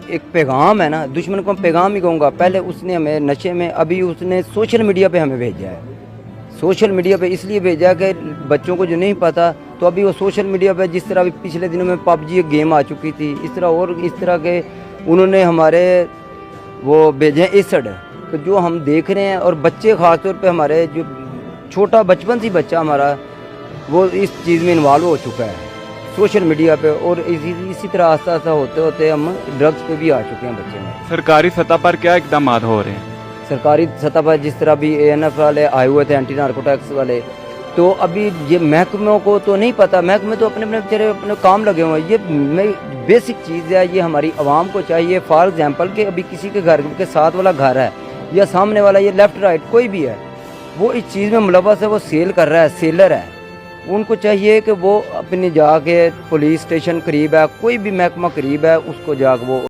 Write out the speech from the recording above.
ایک پیغام ہے نا, دشمن کو پیغام ہی کہوں گا. پہلے اس نے ہمیں نشے میں, ابھی اس نے سوشل میڈیا پہ ہمیں بھیجا ہے. سوشل میڈیا پہ اس لیے بھیجا کہ بچوں کو جو نہیں پتا, تو ابھی وہ سوشل میڈیا پہ جس طرح پچھلے دنوں میں PUBG ایک گیم آ چکی تھی, اس طرح اور اس طرح کے انہوں نے ہمارے وہ بھیجے ایسڈ, تو جو ہم دیکھ رہے ہیں. اور بچے خاص طور پہ ہمارے جو چھوٹا بچپن سے بچہ ہمارا وہ اس چیز میں انوالو ہو چکا ہے سوشل میڈیا پہ. اور اسی طرح آہستہ آہستہ ہوتے ہوتے ہم ڈرگس پہ بھی آ چکے ہیں بچے میں. سرکاری سطح پر کیا اقدامات ہو رہے ہیں؟ سرکاری سطح پر جس طرح بھی ANF والے آئے ہوئے تھے, اینٹی نارکوٹکس والے, تو ابھی یہ محکموں کو تو نہیں پتا, محکمے تو اپنے بیچارے اپنے کام لگے ہوئے ہیں. یہ بیسک چیز ہے, یہ ہماری عوام کو چاہیے. فار ایگزامپل کہ ابھی کسی کے گھر کے ساتھ والا گھر ہے یا سامنے والا, یہ لیفٹ رائٹ کوئی بھی ہے, وہ اس چیز میں ملوث ہے, وہ سیل کر رہا ہے, سیلر ہے, ان کو چاہیے کہ وہ اپنی جا کے پولیس اسٹیشن قریب ہے, کوئی بھی محکمہ قریب ہے, اس کو جا کے وہ